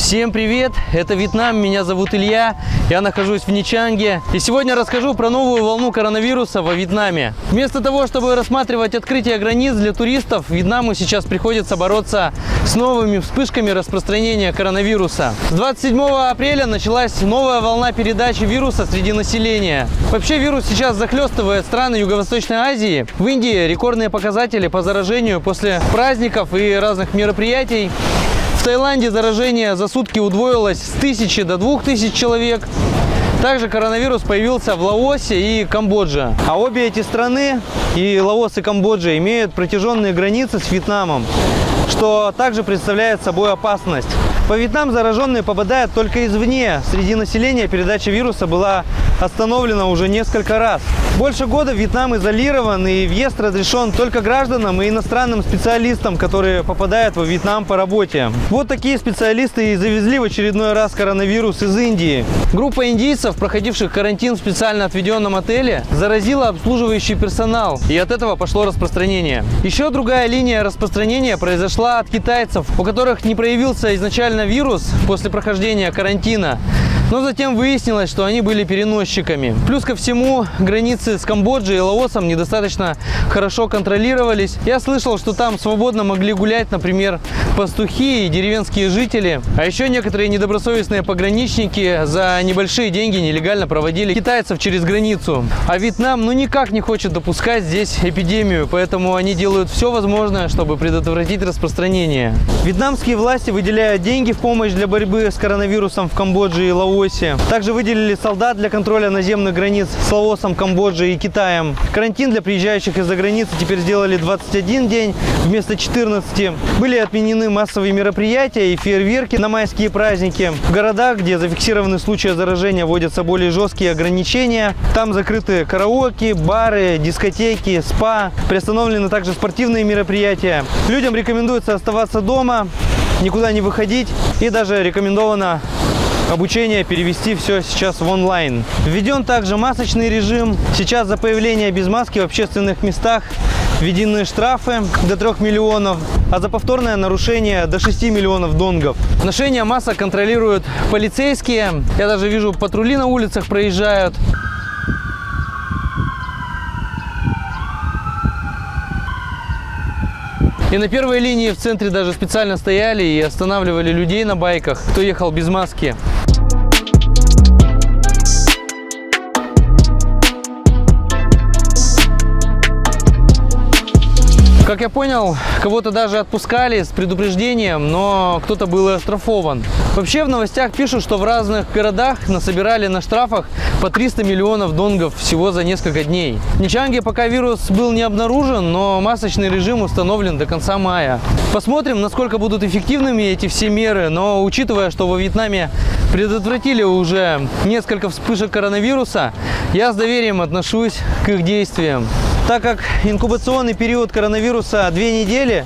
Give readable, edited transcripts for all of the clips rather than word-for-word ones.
Всем привет! Это Вьетнам, меня зовут Илья, я нахожусь в Ничанге. И сегодня расскажу про новую волну коронавируса во Вьетнаме. Вместо того, чтобы рассматривать открытие границ для туристов, Вьетнаму сейчас приходится бороться с новыми вспышками распространения коронавируса. С 27 апреля началась новая волна передачи вируса среди населения. Вообще вирус сейчас захлестывает страны Юго-Восточной Азии. В Индии рекордные показатели по заражению после праздников и разных мероприятий. В Таиланде заражение за сутки удвоилось с 1000 до 2000 человек. Также коронавирус появился в Лаосе и Камбодже. А обе эти страны, и Лаос, и Камбоджа, имеют протяженные границы с Вьетнамом, что также представляет собой опасность. Во Вьетнам зараженные попадают только извне. Среди населения передача вируса была остановлена уже несколько раз. Больше года Вьетнам изолирован, и въезд разрешен только гражданам и иностранным специалистам, которые попадают во Вьетнам по работе. Вот такие специалисты и завезли в очередной раз коронавирус из Индии. Группа индийцев, проходивших карантин в специально отведенном отеле, заразила обслуживающий персонал, и от этого пошло распространение. Еще другая линия распространения произошла от китайцев, у которых не проявился изначально вирус после прохождения карантина, но затем выяснилось, что они были переносчиками. Плюс ко всему, границы с Камбоджей и Лаосом недостаточно хорошо контролировались. Я слышал, что там свободно могли гулять, например, пастухи и деревенские жители. А еще некоторые недобросовестные пограничники за небольшие деньги нелегально проводили китайцев через границу. А Вьетнам никак не хочет допускать здесь эпидемию, поэтому они делают все возможное, чтобы предотвратить распространение. Вьетнамские власти выделяют деньги в помощь для борьбы с коронавирусом в Камбодже и Лаосе. Также выделили солдат для контроля наземных границ с Лаосом, Камбоджей и Китаем. Карантин для приезжающих из-за границы теперь сделали 21 день вместо 14. Были отменены массовые мероприятия и фейерверки на майские праздники. В городах, где зафиксированы случаи заражения, вводятся более жесткие ограничения. Там закрыты караоке, бары, дискотеки, спа. Приостановлены также спортивные мероприятия. Людям рекомендуется оставаться дома, никуда не выходить, и даже рекомендовано обучение перевести все сейчас в онлайн. Введен также масочный режим. Сейчас за появление без маски в общественных местах введены штрафы до 3 миллионов, а за повторное нарушение до 6 миллионов донгов. Ношение масок контролируют полицейские. Я даже вижу, патрули на улицах проезжают. И на первой линии в центре даже специально стояли и останавливали людей на байках, кто ехал без маски. Как я понял, кого-то даже отпускали с предупреждением, но кто-то был оштрафован. Вообще в новостях пишут, что в разных городах насобирали на штрафах по 300 миллионов донгов всего за несколько дней. В Ничанге пока вирус был не обнаружен, но масочный режим установлен до конца мая. Посмотрим, насколько будут эффективными эти все меры, но учитывая, что во Вьетнаме предотвратили уже несколько вспышек коронавируса, я с доверием отношусь к их действиям. Так как инкубационный период коронавируса 2 недели,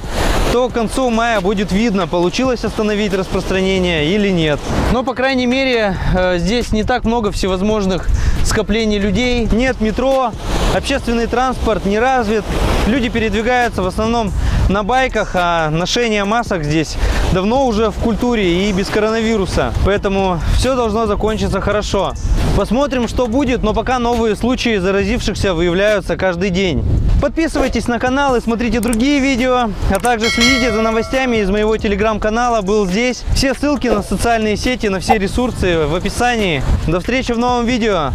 то к концу мая будет видно, получилось остановить распространение или нет. Но, по крайней мере, здесь не так много всевозможных скоплений людей. Нет метро, общественный транспорт не развит. Люди передвигаются в основном на байках, а ношение масок здесь давно уже в культуре и без коронавируса. Поэтому все должно закончиться хорошо. Посмотрим, что будет, но пока новые случаи заразившихся выявляются каждый день. Подписывайтесь на канал и смотрите другие видео, а также следите за новостями из моего телеграм-канала «Был здесь». Все ссылки на социальные сети, на все ресурсы в описании. До встречи в новом видео!